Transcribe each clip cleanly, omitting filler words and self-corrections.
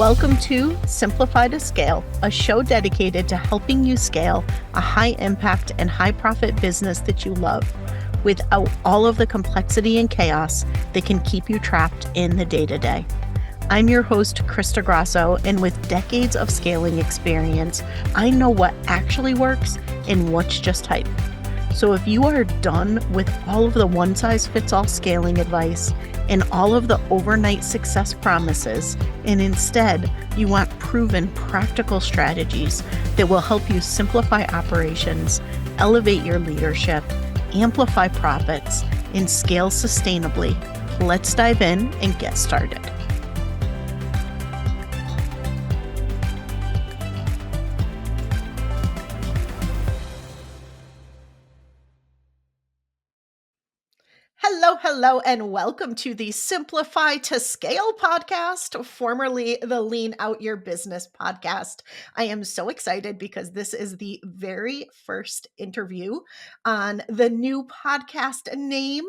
Welcome to Simplify to Scale, a show dedicated to helping you scale a high impact and high profit business that you love without all of the complexity and chaos that can keep you trapped in the day-to-day. I'm your host, Krista Grasso, and with decades of scaling experience, I know what actually works and what's just hype. So if you are done with all of the one-size-fits-all scaling advice and all of the overnight success promises, and instead you want proven practical strategies that will help you simplify operations, elevate your leadership, amplify profits, and scale sustainably, let's dive in and get started. Hello, and welcome to the Simplify to Scale podcast, formerly the Lean Out Your Business podcast. I am so excited because this is the very first interview on the new podcast name,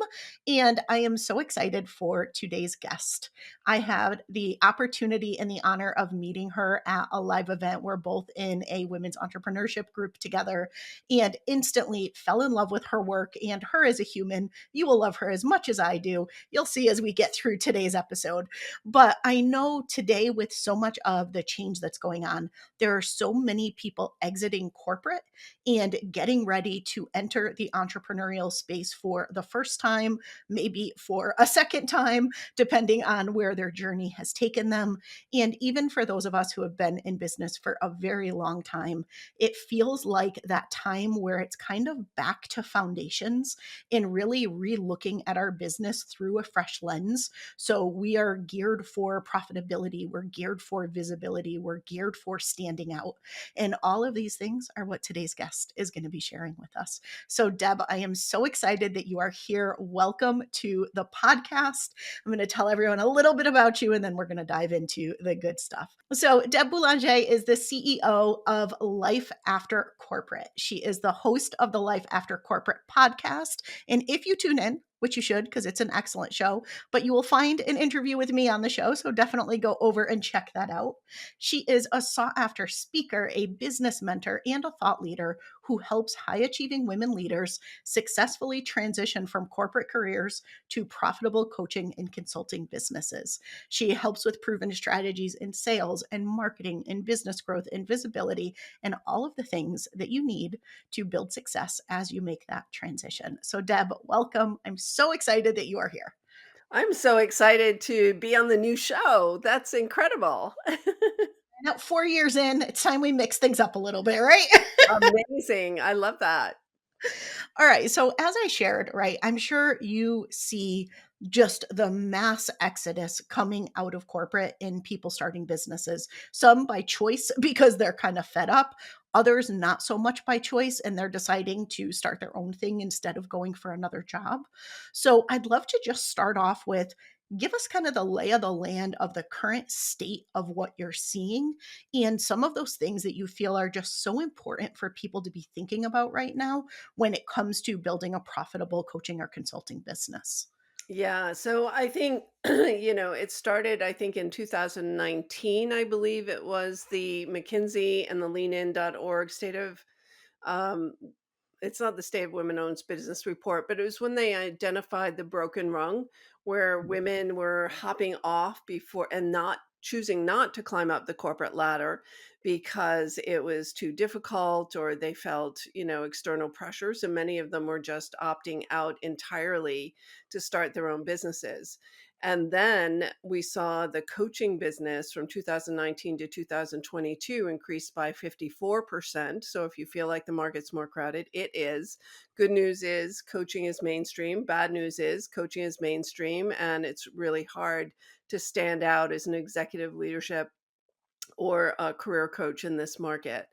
and I am so excited for today's guest. I had the opportunity and the honor of meeting her at a live event. We're both in a women's entrepreneurship group together and instantly fell in love with her work and her as a human. You will love her as much as I do. You'll see as we get through today's episode. But I know today, with so much of the change that's going on, there are so many people exiting corporate and getting ready to enter the entrepreneurial space for the first time, maybe for a second time, depending on where their journey has taken them. And even for those of us who have been in business for a very long time, it feels like that time where it's kind of back to foundations and really re-looking at our business through a fresh lens. So we are geared for profitability, we're geared for visibility, we're geared for standing out. And all of these things are what today's guest is going to be sharing with us. So Deb, I am so excited that you are here. Welcome to the podcast. I'm going to tell everyone a little bit about you and then we're going to dive into the good stuff. So Deb Boulanger is the CEO of Life After Corporate. She is the host of the Life After Corporate podcast. And if you tune in, which you should because it's an excellent show, but you will find an interview with me on the show. So definitely go over and check that out. She is a sought after speaker, a business mentor, and a thought leader who helps high achieving women leaders successfully transition from corporate careers to profitable coaching and consulting businesses. She helps with proven strategies in sales and marketing and business growth and visibility and all of the things that you need to build success as you make that transition. So Deb, welcome. I'm so excited that you are here. I'm so excited to be on the new show. That's incredible. Now, 4 years in, it's time we mix things up a little bit, right? Amazing. I love that. All right. So, as I shared, right, I'm sure you see just the mass exodus coming out of corporate and people starting businesses, some by choice because they're kind of fed up, others not so much by choice and they're deciding to start their own thing instead of going for another job. So, I'd love to just start off with give us kind of the lay of the land of the current state of what you're seeing and some of those things that you feel are just so important for people to be thinking about right now when it comes to building a profitable coaching or consulting business. Yeah. So I think, it started, I think, in 2019, I believe it was the McKinsey and the leanin.org state of, um, it's not the State of Women Owns Business report, but it was when they identified the broken rung where women were hopping off before and not choosing not to climb up the corporate ladder because it was too difficult or they felt, external pressures. And many of them were just opting out entirely to start their own businesses. And then we saw the coaching business from 2019 to 2022 increase by 54%. So if you feel like the market's more crowded, it is. Good news is coaching is mainstream. Bad news is coaching is mainstream, and it's really hard to stand out as an executive leadership or a career coach in this market.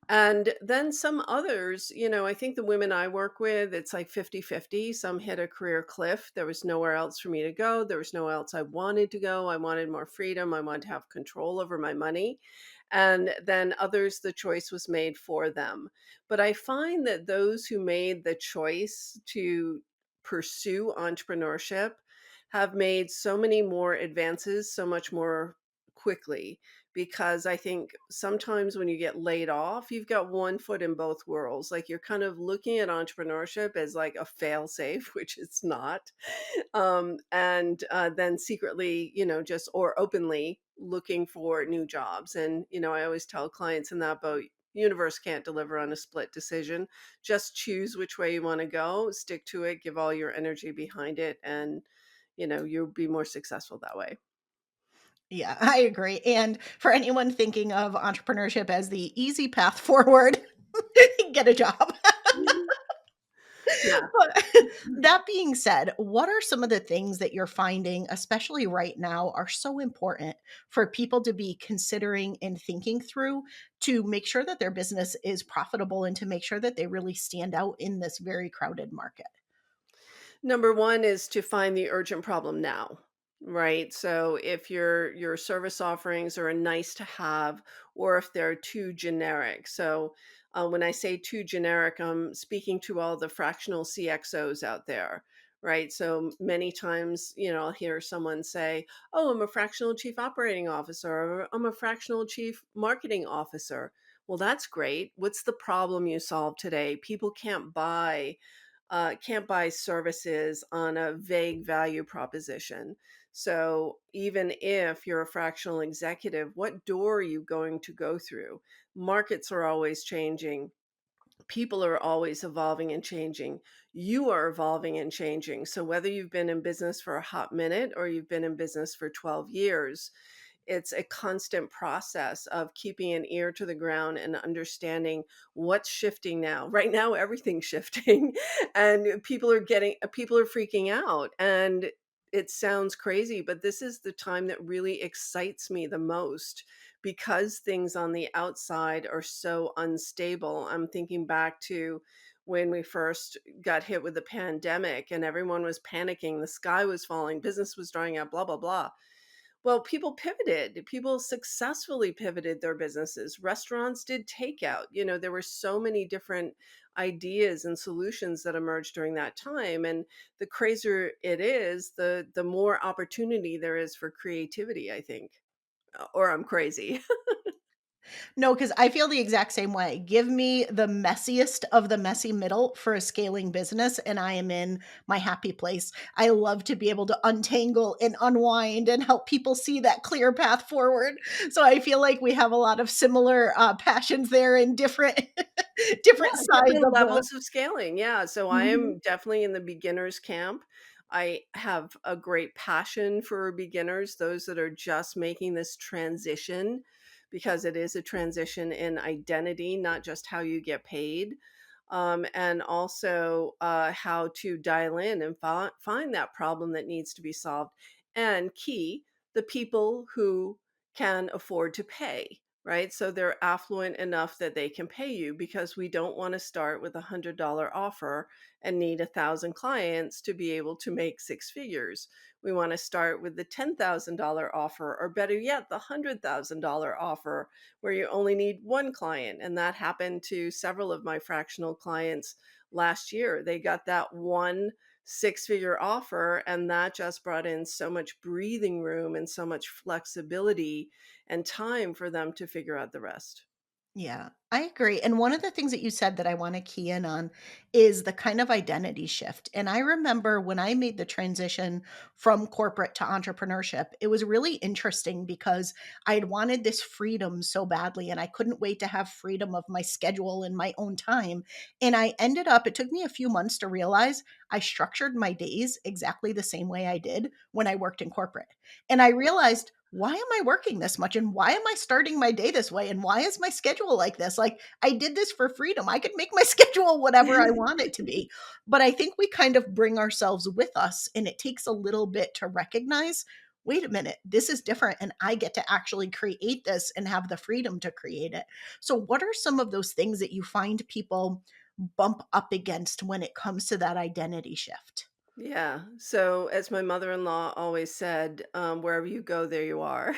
And then some others, I think the women I work with, it's like 50-50. Some hit a career cliff. There was nowhere else for me to go. There was nowhere else I wanted to go. I wanted more freedom. I wanted to have control over my money. And then others, the choice was made for them. But I find that those who made the choice to pursue entrepreneurship have made so many more advances, so much more quickly, because I think sometimes when you get laid off, you've got one foot in both worlds. Like, you're kind of looking at entrepreneurship as like a fail safe, which it's not. And then secretly, just or openly looking for new jobs. And, I always tell clients in that boat, universe can't deliver on a split decision. Just choose which way you want to go, stick to it, give all your energy behind it, and, you'll be more successful that way. Yeah, I agree. And for anyone thinking of entrepreneurship as the easy path forward, get a job. Yeah. But that being said, what are some of the things that you're finding, especially right now, are so important for people to be considering and thinking through to make sure that their business is profitable and to make sure that they really stand out in this very crowded market? Number 1 is to find the urgent problem now, right? So if your service offerings are a nice to have, or if they're too generic. So when I say too generic, I'm speaking to all the fractional CXOs out there, right? So many times, I'll hear someone say, "Oh, I'm a fractional chief operating officer," or "I'm a fractional chief marketing officer." Well, that's great. What's the problem you solve today? People can't buy services on a vague value proposition. So even if you're a fractional executive, what door are you going to go through? Markets are always changing. People are always evolving and changing. You are evolving and changing. So whether you've been in business for a hot minute or you've been in business for 12 years, it's a constant process of keeping an ear to the ground and understanding what's shifting now. Right now, everything's shifting, and people are freaking out. And it sounds crazy, but this is the time that really excites me the most, because things on the outside are so unstable. I'm thinking back to when we first got hit with the pandemic and everyone was panicking, the sky was falling, business was drying up, blah, blah, blah. Well, people pivoted. People successfully pivoted their businesses. Restaurants did takeout. There were so many different ideas and solutions that emerged during that time. And the crazier it is, the more opportunity there is for creativity, I think. Or I'm crazy. No, because I feel the exact same way. Give me the messiest of the messy middle for a scaling business, and I am in my happy place. I love to be able to untangle and unwind and help people see that clear path forward. So I feel like we have a lot of similar passions there in different Yeah, different sides different of the. levels of scaling. Yeah, so I Mhm. am definitely in the beginners camp. I have a great passion for beginners, those that are just making this transition, because it is a transition in identity, not just how you get paid. And also how to dial in and find that problem that needs to be solved. And key, the people who can afford to pay, right? So they're affluent enough that they can pay you, because we don't want to start with $100 offer and need 1,000 clients to be able to make six figures. We want to start with the $10,000 offer, or better yet, the $100,000 offer, where you only need one client. And that happened to several of my fractional clients last year. They got that one six-figure offer, and that just brought in so much breathing room and so much flexibility and time for them to figure out the rest. Yeah, I agree. And one of the things that you said that I want to key in on is the kind of identity shift. And I remember when I made the transition from corporate to entrepreneurship, it was really interesting because I'd wanted this freedom so badly and I couldn't wait to have freedom of my schedule and my own time. And I ended up, it took me a few months to realize I structured my days exactly the same way I did when I worked in corporate. And I realized, why am I working this much? And why am I starting my day this way? And why is my schedule like this? Like, I did this for freedom. I could make my schedule whatever I want it to be. But I think we kind of bring ourselves with us, and it takes a little bit to recognize, wait a minute, this is different. And I get to actually create this and have the freedom to create it. So, what are some of those things that you find people bump up against when it comes to that identity shift? Yeah. So, as my mother-in-law always said, wherever you go, there you are.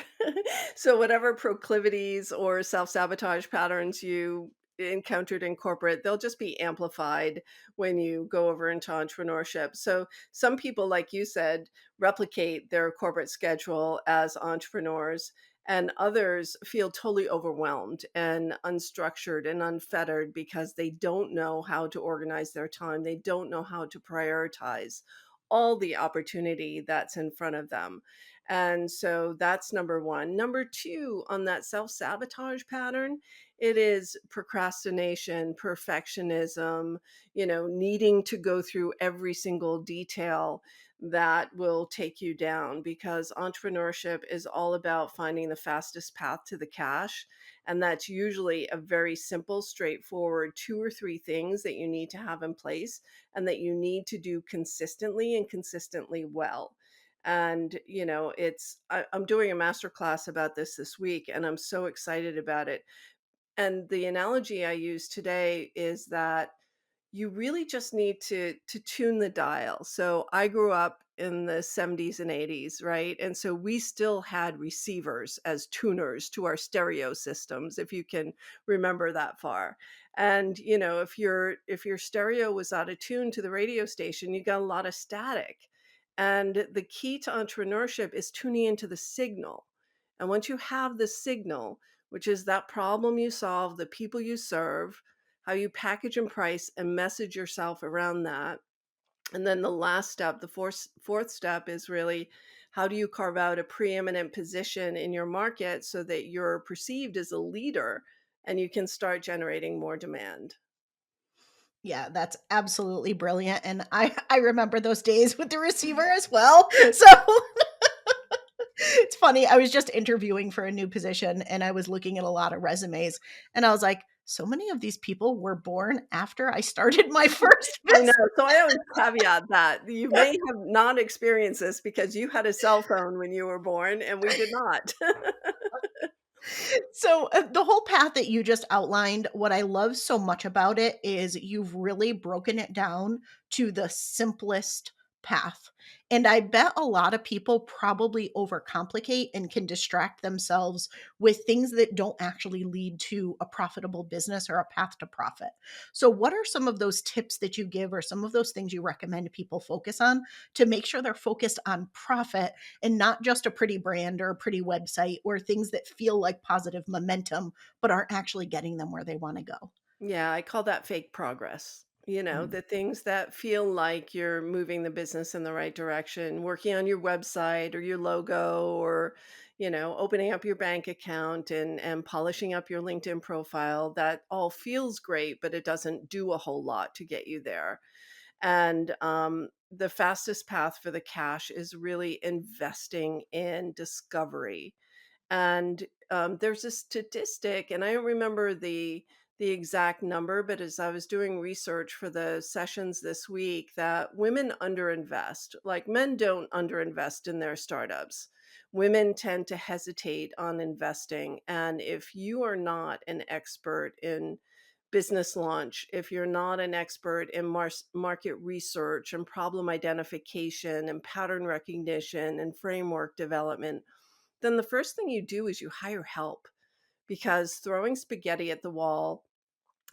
So, whatever proclivities or self-sabotage patterns you encountered in corporate, they'll just be amplified when you go over into entrepreneurship. So, some people, like you said, replicate their corporate schedule as entrepreneurs. And others feel totally overwhelmed and unstructured and unfettered because they don't know how to organize their time. They don't know how to prioritize all the opportunity that's in front of them. And so that's number one. Number two, on that self sabotage pattern, it is procrastination, perfectionism, needing to go through every single detail that will take you down, because entrepreneurship is all about finding the fastest path to the cash. And that's usually a very simple, straightforward two or three things that you need to have in place and that you need to do consistently and consistently well. And, I'm doing a master class about this week, and I'm so excited about it. And the analogy I use today is that you really just need to tune the dial. So I grew up in the 70s and 80s, right? And so we still had receivers as tuners to our stereo systems, if you can remember that far. And if your stereo was out of tune to the radio station, you got a lot of static. And the key to entrepreneurship is tuning into the signal. And once you have the signal, which is that problem you solve, the people you serve, how you package and price and message yourself around that. And then the last step, the fourth step, is really how do you carve out a preeminent position in your market so that you're perceived as a leader and you can start generating more demand. Yeah, that's absolutely brilliant, and I remember those days with the receiver as well. So it's funny, I was just interviewing for a new position and I was looking at a lot of resumes and I was like, so many of these people were born after I started my first I know. business. So I always caveat that you may have not experienced this because you had a cell phone when you were born and we did not. So the whole path that you just outlined, what I love so much about it is you've really broken it down to the simplest path. And I bet a lot of people probably overcomplicate and can distract themselves with things that don't actually lead to a profitable business or a path to profit. So, what are some of those tips that you give, or some of those things you recommend people focus on to make sure they're focused on profit and not just a pretty brand or a pretty website or things that feel like positive momentum, but aren't actually getting them where they want to go? Yeah, I call that fake progress. Mm. The things that feel like you're moving the business in the right direction, working on your website or your logo, or, opening up your bank account and polishing up your LinkedIn profile. That all feels great, but it doesn't do a whole lot to get you there. And the fastest path for the cash is really investing in discovery. And there's a statistic, and I don't remember the exact number, but as I was doing research for the sessions this week, that women underinvest. Like, men don't underinvest in their startups. Women tend to hesitate on investing. And if you are not an expert in business launch, if you're not an expert in market research and problem identification and pattern recognition and framework development, then the first thing you do is you hire help, because throwing spaghetti at the wall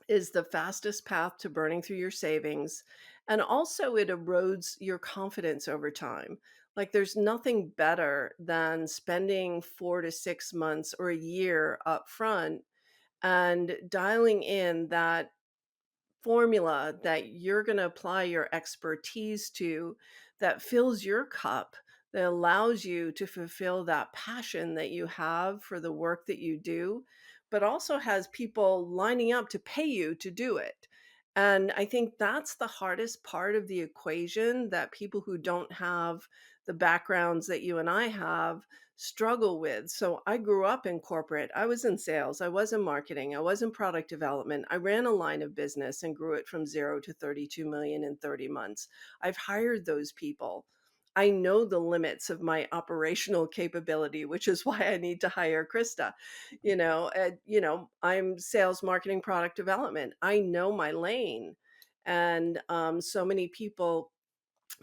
is the fastest path to burning through your savings. And also, it erodes your confidence over time. Like, there's nothing better than spending 4 to 6 months or a year up front and dialing in that formula that you're going to apply your expertise to, that fills your cup, that allows you to fulfill that passion that you have for the work that you do, but also has people lining up to pay you to do it. And I think that's the hardest part of the equation that people who don't have the backgrounds that you and I have struggle with. So I grew up in corporate. I was in sales, I was in marketing, I was in product development. I ran a line of business and grew it from 0 to 32 million in 30 months. I've hired those people. I know the limits of my operational capability, which is why I need to hire Krista. I'm sales, marketing, product development. I know my lane. And so many people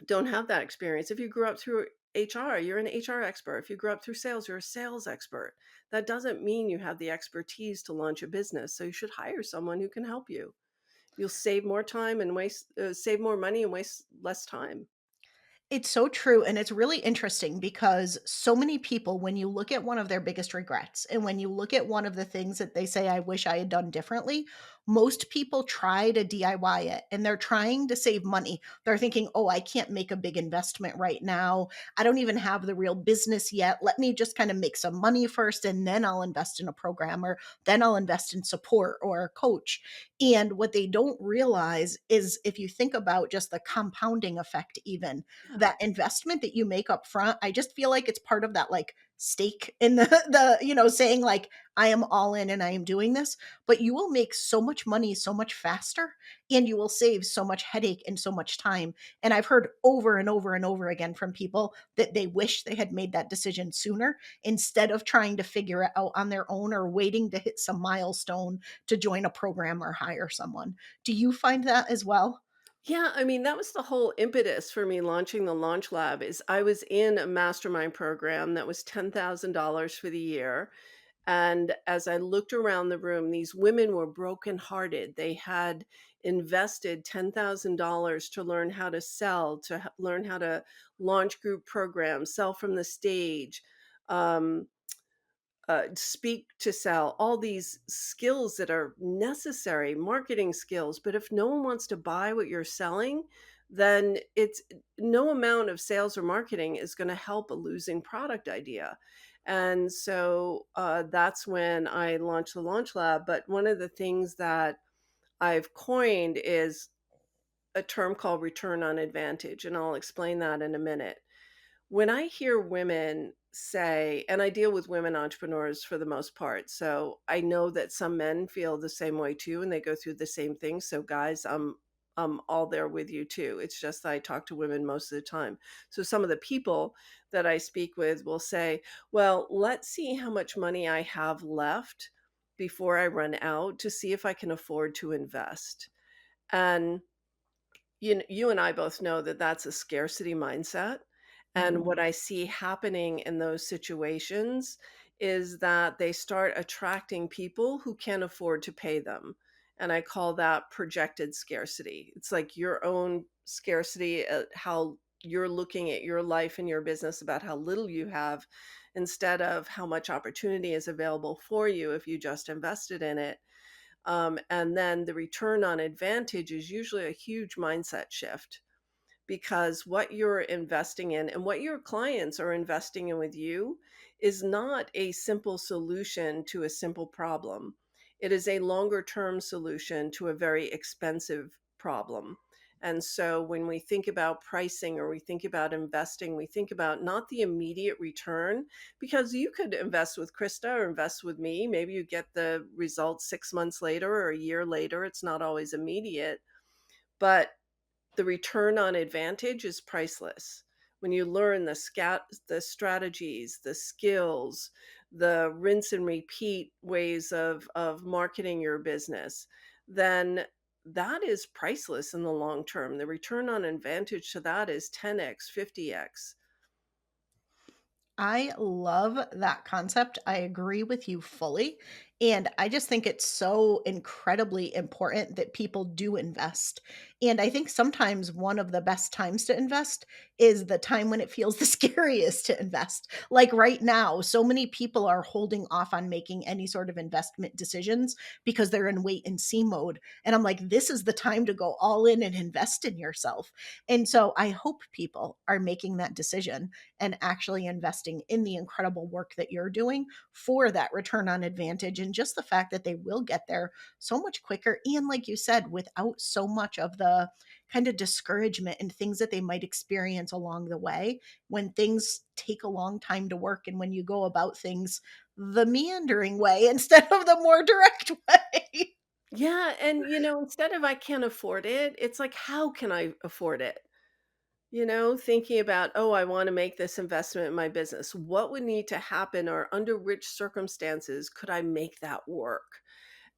don't have that experience. If you grew up through HR, you're an HR expert. If you grew up through sales, you're a sales expert. That doesn't mean you have the expertise to launch a business. So you should hire someone who can help you. You'll save more time and save more money and waste less time. It's so true, and it's really interesting because so many people, when you look at one of their biggest regrets, and when you look at one of the things that they say, "I wish I had done differently," most people try to DIY it, and they're trying to save money. They're thinking, "Oh, I can't make a big investment right now. I don't even have the real business yet. Let me just kinda make some money first, and then I'll invest in a program, or then I'll invest in support or a coach." And what they don't realize is if you think about just the compounding effect even, Yeah. that investment that you make up front, I just feel like it's part of that like stake in the saying like, I am all in and I am doing this, but you will make so much money so much faster, and you will save so much headache and so much time. And I've heard over and over and over again from people that they wish they had made that decision sooner instead of trying to figure it out on their own or waiting to hit some milestone to join a program or hire someone. Do you find that as well? Yeah, I mean, that was the whole impetus for me launching the Launch Lab is I was in a mastermind program that was $10,000 for the year. And as I looked around the room, these women were brokenhearted. They had invested $10,000 to learn how to sell, to learn how to launch group programs, sell from the stage, um, speak to sell, all these skills that are necessary, marketing skills. But if no one wants to buy what you're selling, then it's no amount of sales or marketing is going to help a losing product idea. And so that's when I launched the Launch Lab. But one of the things that I've coined is a term called return on advantage. And I'll explain that in a minute. When I hear women say, and I deal with women entrepreneurs for the most part, so I know that some men feel the same way too, and they go through the same thing. So, guys, I'm all there with you too. It's just that I talk to women most of the time. So, some of the people that I speak with will say, "Well, let's see how much money I have left before I run out to see if I can afford to invest." And you and I both know that that's a scarcity mindset, and Mhm. what I see happening in those situations is that they start attracting people who can't afford to pay them, and I call that projected scarcity. It's like your own scarcity at how you're looking at your life and your business about how little you have instead of how much opportunity is available for you if you just invested in it. And then the return on advantage is usually a huge mindset shift because what you're investing in and what your clients are investing in with you is not a simple solution to a simple problem. It is a longer term solution to a very expensive problem. And so when we think about pricing or we think about investing, we think about not the immediate return because you could invest with Krista or invest with me. Maybe you get the results 6 months later or a year later. It's not always immediate, but the return on advantage is priceless. When you learn the strategies, the skills, the rinse and repeat ways of marketing your business, then that is priceless in the long term. The return on advantage to that is 10x, 50x. I love that concept. I agree with you fully. And I just think it's so incredibly important that people do invest. And I think sometimes one of the best times to invest is the time when it feels the scariest to invest. Like right now, so many people are holding off on making any sort of investment decisions because they're in wait and see mode. And I'm like, this is the time to go all in and invest in yourself. And so I hope people are making that decision and actually investing in the incredible work that you're doing for that return on advantage, and just the fact that they will get there so much quicker, and like you said, without so much of the kind of discouragement and things that they might experience along the way when things take a long time to work, and when you go about things the meandering way instead of the more direct way. Yeah, and instead of I can't afford it, it's like how can I afford it? Thinking about, oh, I want to make this investment in my business. What would need to happen, or under which circumstances could I make that work?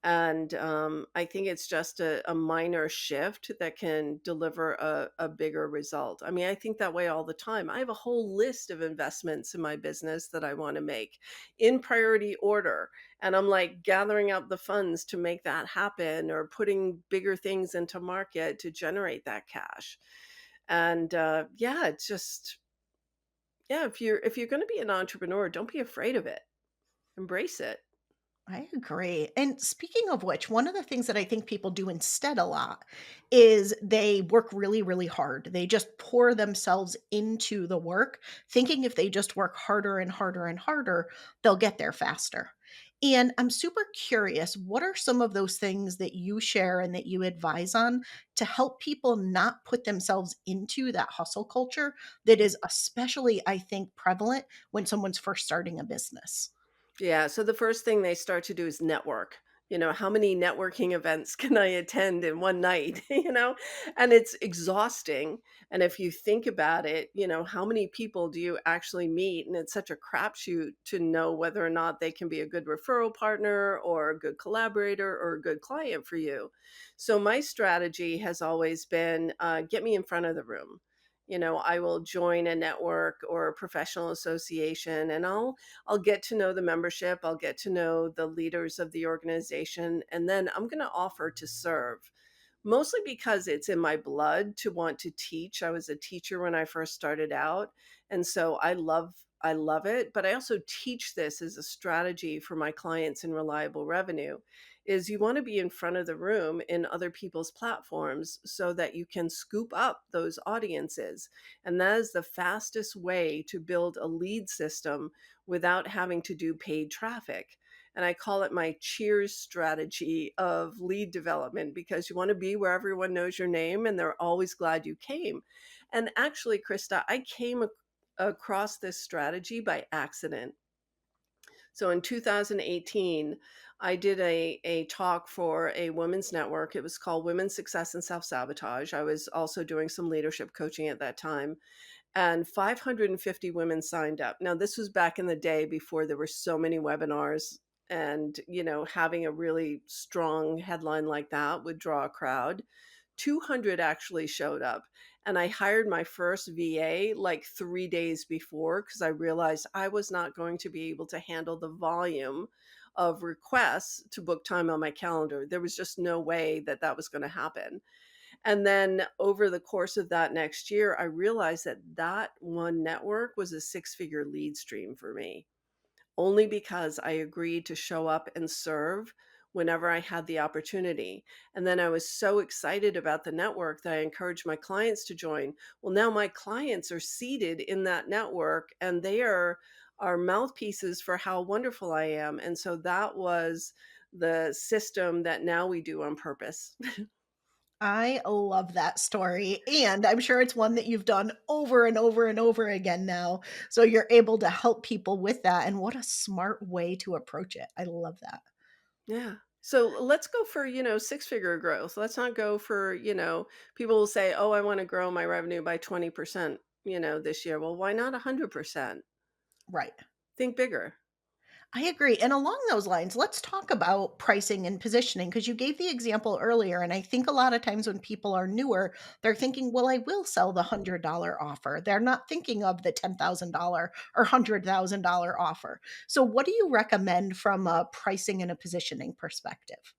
And I think it's just a minor shift that can deliver a bigger result. I mean, I think that way all the time. I have a whole list of investments in my business that I want to make in priority order. And I'm like gathering up the funds to make that happen or putting bigger things into market to generate that cash. And yeah, it's just yeah, if you're going to be an entrepreneur, don't be afraid of it. Embrace it. I agree. And speaking of which, one of the things that I think people do instead a lot is they work really, really hard. They just pour themselves into the work, thinking if they just work harder and harder and harder, they'll get there faster. And I'm super curious, what are some of those things that you share and that you advise on to help people not put themselves into that hustle culture that is especially, I think, prevalent when someone's first starting a business? Yeah, so the first thing they start to do is network. How many networking events can I attend in one night, And it's exhausting. And if you think about it, how many people do you actually meet? And it's such a crapshoot to know whether or not they can be a good referral partner or a good collaborator or a good client for you. So my strategy has always been get me in front of the room. I will join a network or a professional association, and I'll get to know the membership, I'll get to know the leaders of the organization, and then I'm going to offer to serve. Mostly because it's in my blood to want to teach. I was a teacher when I first started out, and so I love it, but I also teach this as a strategy for my clients in reliable revenue is you want to be in front of the room in other people's platforms so that you can scoop up those audiences. And that is the fastest way to build a lead system without having to do paid traffic. And I call it my cheers strategy of lead development because you want to be where everyone knows your name and they're always glad you came. And actually, Krista, I came across this strategy by accident. So in 2018, I did a talk for a women's network. It was called Women's Success and Self Sabotage. I was also doing some leadership coaching at that time, and 550 women signed up. Now, this was back in the day before there were so many webinars, and having a really strong headline like that would draw a crowd. 200 actually showed up, and I hired my first VA like 3 days before because I realized I was not going to be able to handle the volume of requests to book time on my calendar. There was just no way that that was going to happen. And then over the course of that next year, I realized that that one network was a six-figure lead stream for me, only because I agreed to show up and serve whenever I had the opportunity. And then I was so excited about the network that I encouraged my clients to join. Well, now my clients are seated in that network and they are mouthpieces for how wonderful I am. And so that was the system that now we do on purpose. I love that story, and I'm sure it's one that you've done over and over and over again now, so you're able to help people with that, and what a smart way to approach it. I love that. Yeah. So let's go for, six-figure growth. Let's not go for, people will say, "Oh, I want to grow my revenue by 20%, this year." Well, why not 100%? Right. Think bigger. I agree, and along those lines, let's talk about pricing and positioning because you gave the example earlier, and I think a lot of times when people are newer, they're thinking, "Well, I will sell the $100 offer." They're not thinking of the $10,000 or $100,000 offer. So what do you recommend from a pricing and a positioning perspective?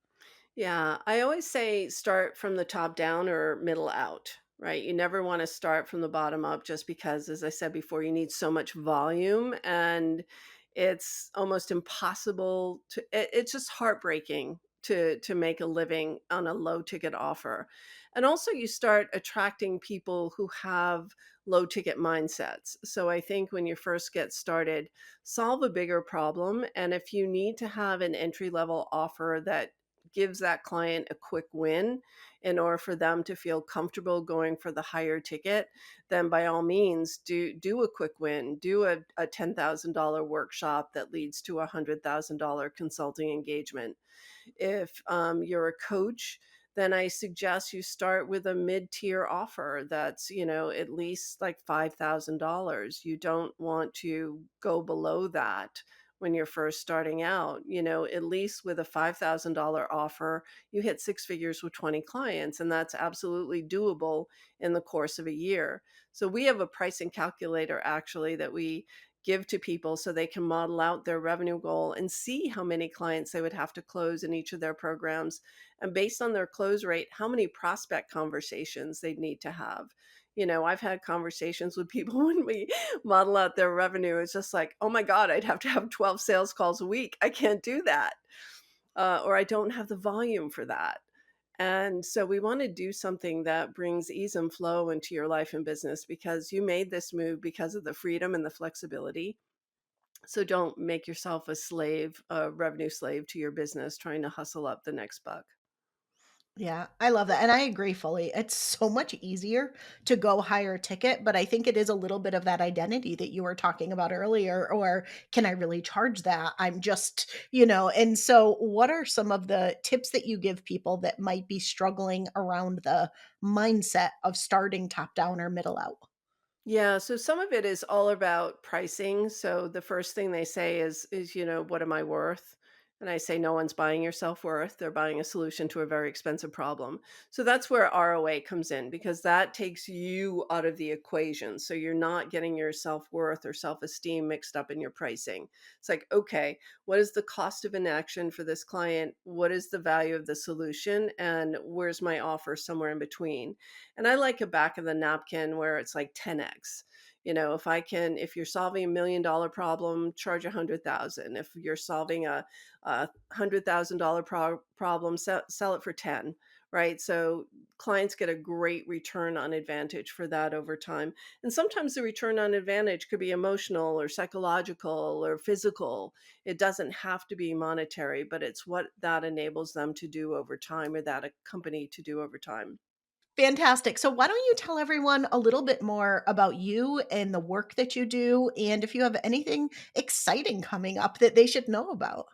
Yeah, I always say start from the top down or middle out, right? You never want to start from the bottom up just because, as I said before, you need so much volume and it's almost impossible it's just heartbreaking to make a living on a low ticket offer. And also you start attracting people who have low ticket mindsets. So I think when you first get started, solve a bigger problem. And if you need to have an entry level offer that gives that client a quick win in order for them to feel comfortable going for the higher ticket, then by all means do a quick win, do a $10,000 workshop that leads to a $100,000 consulting engagement. If you're a coach, then I suggest you start with a mid-tier offer that's, at least like $5,000. You don't want to go below that when you're first starting out. At least with a $5,000 offer, you hit six figures with 20 clients, and that's absolutely doable in the course of a year. So we have a pricing calculator actually that we give to people so they can model out their revenue goal and see how many clients they would have to close in each of their programs. And based on their close rate, how many prospect conversations they'd need to have. I've had conversations with people when we model out their revenue. It's just like, oh my God, I'd have to have 12 sales calls a week. I can't do that. Or I don't have the volume for that. And so we want to do something that brings ease and flow into your life and business because you made this move because of the freedom and the flexibility. So don't make yourself a slave, a revenue slave to your business trying to hustle up the next buck. Yeah, I love that, and I agree fully. It's so much easier to go higher ticket, but I think it is a little bit of that identity that you were talking about earlier, or can I really charge that? I'm just, and so what are some of the tips that you give people that might be struggling around the mindset of starting top down or middle out? Yeah, so some of it is all about pricing. So the first thing they say is, what am I worth? And I say no one's buying your self-worth. They're buying a solution to a very expensive problem. So that's where ROA comes in because that takes you out of the equation. So you're not getting your self-worth or self-esteem mixed up in your pricing. It's like, okay, what is the cost of inaction for this client? What is the value of the solution? And where's my offer somewhere in between? And I like a back of the napkin where it's like 10x. If you're solving $1 million problem, charge 100,000. If you're solving a $100,000 problem, sell it for 10, right? So clients get a great return on advantage for that over time. And sometimes the return on advantage could be emotional or psychological or physical. It doesn't have to be monetary, but it's what that enables them to do over time or that a company to do over time. Fantastic. So why don't you tell everyone a little bit more about you and the work that you do, and if you have anything exciting coming up that they should know about?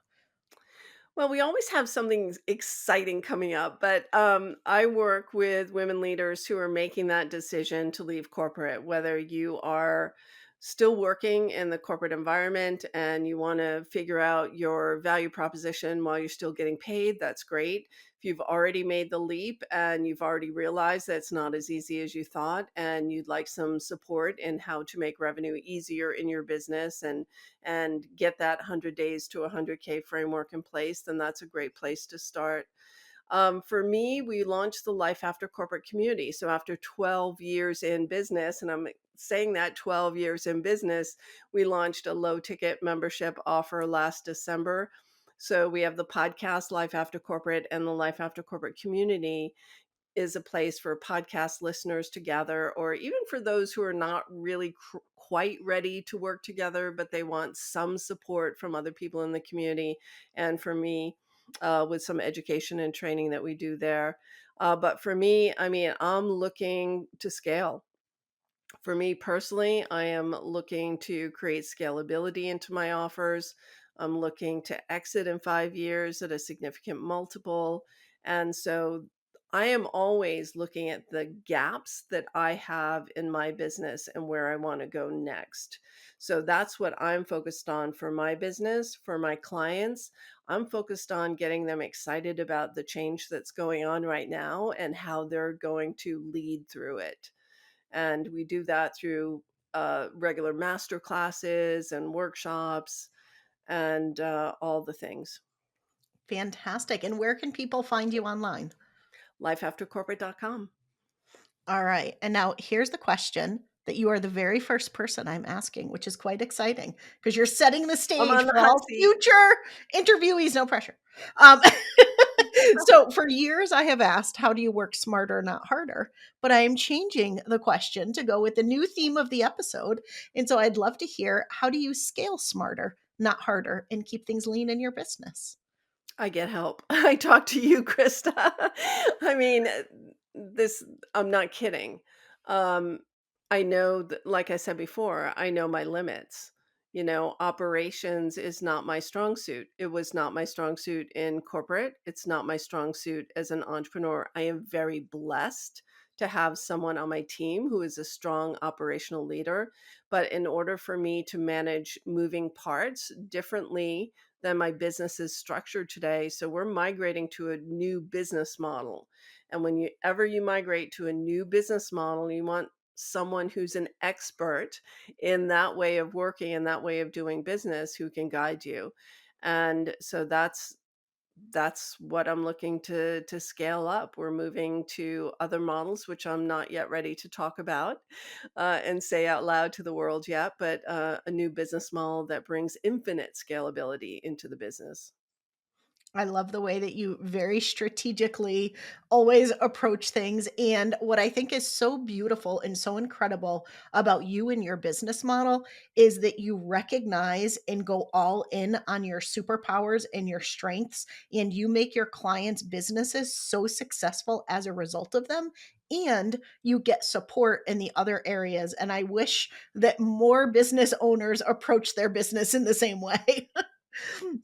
Well, we always have something exciting coming up, but I work with women leaders who are making that decision to leave corporate, whether you are still working in the corporate environment and you want to figure out your value proposition while you're still getting paid, that's great. If you've already made the leap and you've already realized that it's not as easy as you thought and you'd like some support in how to make revenue easier in your business and get that 100 days to 100K framework in place, then that's a great place to start. For me, we launched the Life After Corporate community. So after 12 years in business, and I'm saying that 12 years in business, we launched a low ticket membership offer last December. So we have the podcast Life After Corporate and the Life After Corporate community is a place for podcast listeners to gather, or even for those who are not really quite ready to work together, but they want some support from other people in the community. And for me, with some education and training that we do there. But for me, I mean, I'm looking to scale. For me personally, I am looking to create scalability into my offers. I'm looking to exit in 5 years at a significant multiple. And so I am always looking at the gaps that I have in my business and where I want to go next. So that's what I'm focused on for my business, for my clients. I'm focused on getting them excited about the change that's going on right now and how they're going to lead through it. And we do that through regular master classes and workshops and all the things. Fantastic. And where can people find you online? Lifeaftercorporate.com. All right. And now here's the question that you are the very first person I'm asking, which is quite exciting because you're setting the I'm stage on the for hot all seat. future interviewees. No pressure. Um, so for years, I have asked, how do you work smarter, not harder? But I am changing the question to go with the new theme of the episode. And so I'd love to hear, how do you scale smarter, not harder, and keep things lean in your business? I get help. I talk to you, Krista. I mean, this, I'm not kidding. Um, I know that, like I said before, I know my limits. Operations is not my strong suit. It was not my strong suit in corporate. It's not my strong suit as an entrepreneur. I am very blessed to have someone on my team who is a strong operational leader. But in order for me to manage moving parts differently than my business is structured today. So we're migrating to a new business model. And when you migrate to a new business model, you want someone who's an expert in that way of working and that way of doing business who can guide you. And so that's that's what I'm looking to scale up. We're moving to other models, which I'm not yet ready to talk about and say out loud to the world yet, but a new business model that brings infinite scalability into the business. I love the way that you very strategically always approach things. And what I think is so beautiful and so incredible about you and your business model is that you recognize and go all in on your superpowers and your strengths, and you make your clients' businesses so successful as a result of them. And you get support in the other areas. And I wish that more business owners approach their business in the same way.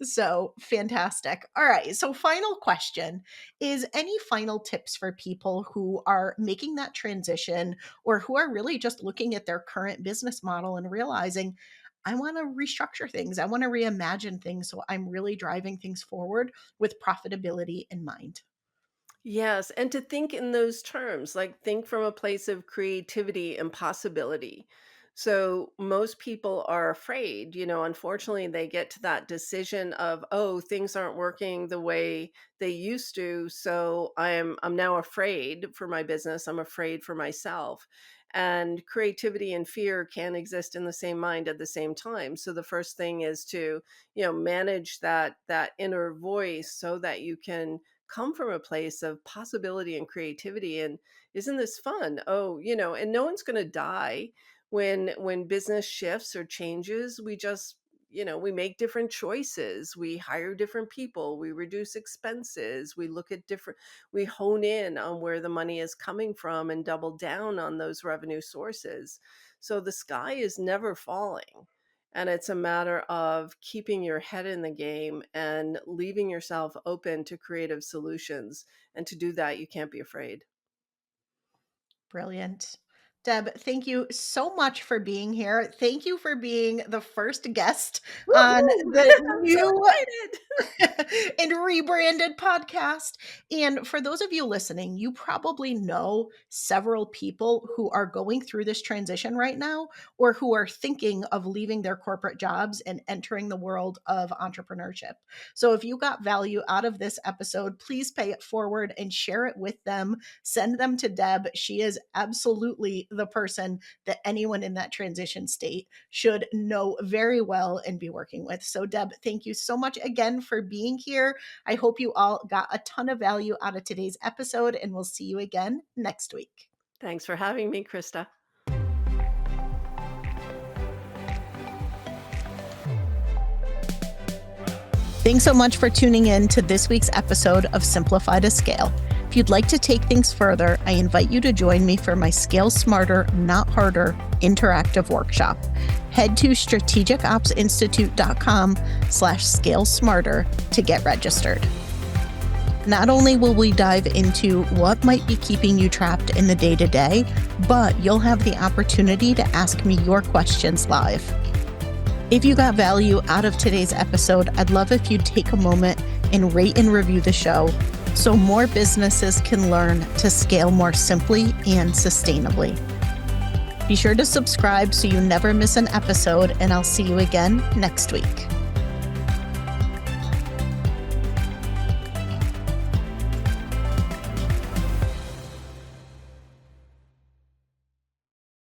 So fantastic. All right. So, final question is any final tips for people who are making that transition or who are really just looking at their current business model and realizing, I want to restructure things, I want to reimagine things. So, I'm really driving things forward with profitability in mind. Yes, and to think in those terms, like think from a place of creativity and possibility. So most people are afraid, unfortunately they get to that decision of, oh, things aren't working the way they used to, so I'm now afraid for my business, I'm afraid for myself. And creativity and fear can exist in the same mind at the same time. So the first thing is to, manage that inner voice so that you can come from a place of possibility and creativity and isn't this fun, oh, and no one's going to die when business shifts or changes. We just, we make different choices, we hire different people, we reduce expenses, we look at different, we hone in on where the money is coming from and double down on those revenue sources. So the sky is never falling, and it's a matter of keeping your head in the game and leaving yourself open to creative solutions. And to do that, you can't be afraid. Brilliant. Deb, thank you so much for being here. Thank you for being the first guest on Woohoo! the I'm so new excited. and rebranded podcast. And for those of you listening, you probably know several people who are going through this transition right now or who are thinking of leaving their corporate jobs and entering the world of entrepreneurship. So if you got value out of this episode, please pay it forward and share it with them. Send them to Deb. She is absolutely the person that anyone in that transition state should know very well and be working with. So, Deb, thank you so much again for being here. I hope you all got a ton of value out of today's episode, and we'll see you again next week. Thanks for having me, Krista. Thanks so much for tuning in to this week's episode of Simplify to Scale. If you'd like to take things further, I invite you to join me for my Scale Smarter, Not Harder interactive workshop. Head to strategicopsinstitute.com/scale smarter to get registered. Not only will we dive into what might be keeping you trapped in the day-to-day, but you'll have the opportunity to ask me your questions live. If you got value out of today's episode, I'd love if you'd take a moment and rate and review the show so more businesses can learn to scale more simply and sustainably. Be sure to subscribe so you never miss an episode, and I'll see you again next week.